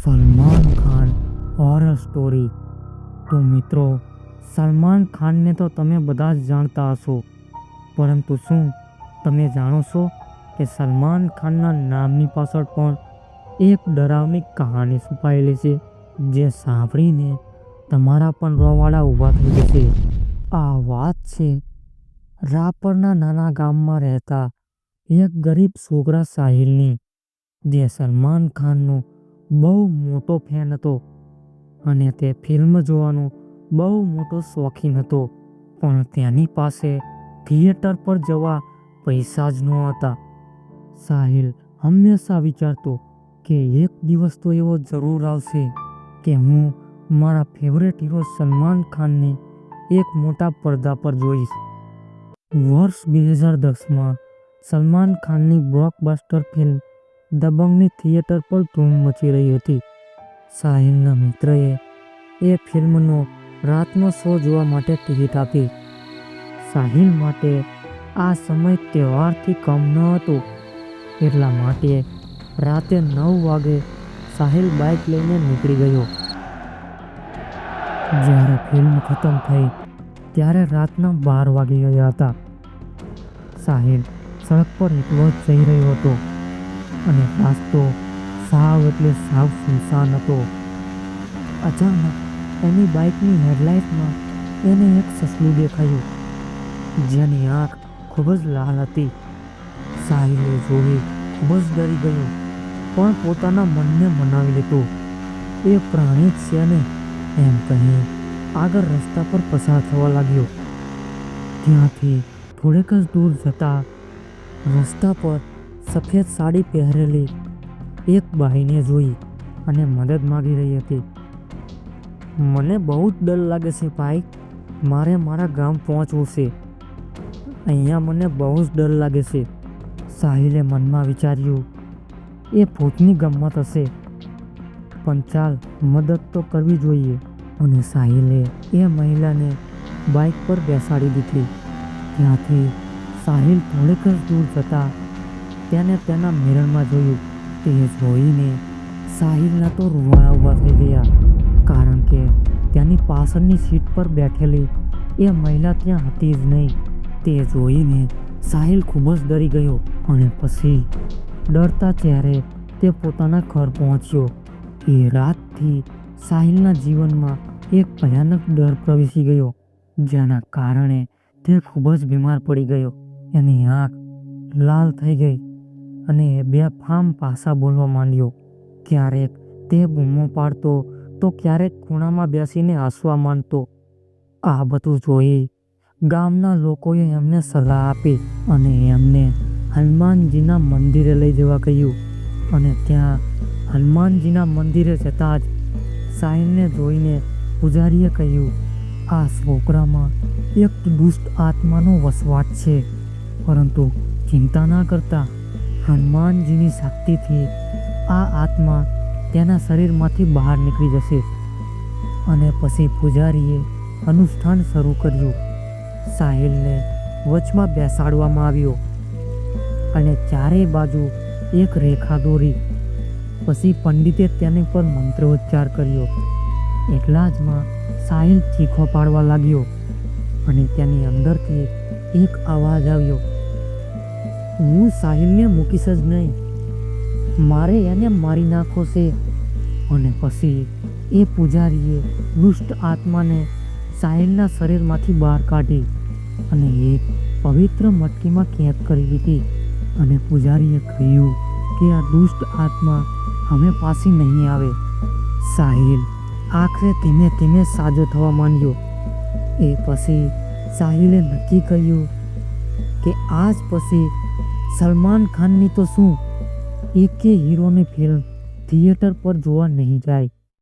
Salman Khan horror story. તો મિત્રો, સલમાન ખાનને તો તમે બધા જ જાણતા હશો, પરંતુ શું તમે જાણો છો કે સલમાન ખાનના નામની પાછળ પણ એક ડરાવની કહાની છુપાયેલી છે, જે સાંભળીને તમારા પણ રોવાડા ઊભા થઈ જશે। આ વાત છે રાપરના નાના ગામમાં રહેતા એક ગરીબ છોકરા સાહિલની, જે સલમાન ખાનનો બહુ મોટો ફેન હતો અને તે ફિલ્મ જોવાનો બહુ મોટો શોખીન હતો, પણ તેની પાસે થિયેટર પર જવા પૈસા જ નહોતા। સાહિલ હંમેશા વિચારતો કે એક દિવસ તો એવો જરૂર આવશે કે હું મારા ફેવરેટ હીરો સલમાન ખાનને એક મોટા પડદા પર જોઈશ। વર્ષ 2010માં સલમાન ખાનની બ્લોકબસ્ટર ફિલ્મ દબંગની થિયેટર પર ધૂમ મચી રહી હતી। સાહિલના મિત્રએ એ ફિલ્મનો રાતનો શો જોવા માટે ટિકિટ આપી। સાહિલ માટે આ સમય તહેવારથી કમ ન હતો, એટલા માટે રાતે 9 વાગે સાહિલ બાઇક લઈને નીકળી ગયો। જ્યારે ફિલ્મ ખતમ થઈ ત્યારે રાતના 12 વાગી ગયા હતા। સાહિલ સડક પર એકલો જ જઈ રહ્યો હતો અને રાસ્તો સાવ એટલે સાવ સુનસાન હતો। અચાનક એની બાઇકની હેડલાઇટમાં એને એક સસલું દેખાયું, જેની આંખ ખૂબ જ લાલ હતી। સાહિલે જોઈ ખૂબ જ ડરી ગયો, પણ પોતાના મનને મનાવી લીધું, એ પ્રાણી જ છે ને એમ કહી આગળ રસ્તા પર પસાર થવા લાગ્યો। ત્યાંથી થોડેક જ દૂર જતા રસ્તા પર સફેદ સાડી પહેરેલી એક બાઈને જોઈ અને મદદ માંગી રહી હતી। મને બહુ જ ડર લાગે છે ભાઈ, મારે મારા ગામ પહોંચવું છે, અહીંયા મને બહુ જ ડર લાગે છે। સાહિલે મનમાં વિચાર્યું, એ ભૂતની ગમ્મત હશે, પણ ચાલ મદદ તો કરવી જોઈએ। અને સાહિલે એ મહિલાને બાઇક પર બેસાડી દીધી। ત્યાંથી સાહિલ થોડેક જ દૂર જતા તેને તેના મિરરમાં જોયું। તે જોઈને સાહિલના તો રૂવાડા ઊભા થઈ ગયા, કારણ કે તેની પાછળની સીટ પર બેઠેલી એ મહિલા ત્યાં હતી જ નહીં। તે જોઈને સાહિલ ખૂબ જ ડરી ગયો અને પછી ડરતા ચહેરે તે પોતાના ઘર પહોંચ્યો। એ રાતથી સાહિલના જીવનમાં એક ભયાનક ડર પ્રવેશી ગયો, જેના કારણે તે ખૂબ જ બીમાર પડી ગયો। એની આંખ લાલ થઈ ગઈ અને બેફામ ભાષા બોલવા માંડ્યો। ક્યારેક તે બૂમો પાડતો તો ક્યારેક ખૂણામાં બેસીને હસવા માંડતો। આ બધું જોઈ ગામના લોકોએ એમને સલાહ આપી અને એમને હનુમાનજીના મંદિરે લઈ જવા કહ્યું। અને ત્યાં હનુમાનજીના મંદિરે જતાં જ સાહિલને જોઈને પૂજારીએ કહ્યું, આ છોકરામાં એક દુષ્ટ આત્માનો વસવાટ છે, પરંતુ ચિંતા ના કરતા, હનુમાનજીની શક્તિથી આ આત્મા તેના શરીરમાંથી બહાર નીકળી જશે। અને પછી પૂજારીએ અનુષ્ઠાન શરૂ કર્યું। સાહિલને વચમાં બેસાડવામાં આવ્યો અને ચારેય બાજુ એક રેખા દોરી। પછી પંડિતે તેની પર મંત્રોચ્ચાર કર્યો। એટલા જમાં સાહિલ ચીખો પાડવા લાગ્યો અને તેની અંદરથી એક અવાજ આવ્યો, હું સાહિલને મૂકીશ જ નહીં, મારે એને મારી નાખવો છે। અને પછી એ પૂજારીએ દુષ્ટ આત્માને સાહિલના શરીરમાંથી બહાર કાઢી અને એક પવિત્ર મટકીમાં કેદ કરી દીધી। અને પૂજારીએ કહ્યું કે આ દુષ્ટ આત્મા હવે પાછી નહીં આવે। સાહિલ આખરે ધીમે ધીમે સાજો થવા માંડ્યો। એ પછી સાહિલે નક્કી કર્યું કે આજ પછી સલમાન ખાનની તો શું, એકે હીરોની ફિલ્મ થિયેટર પર જોવા નહીં જાય।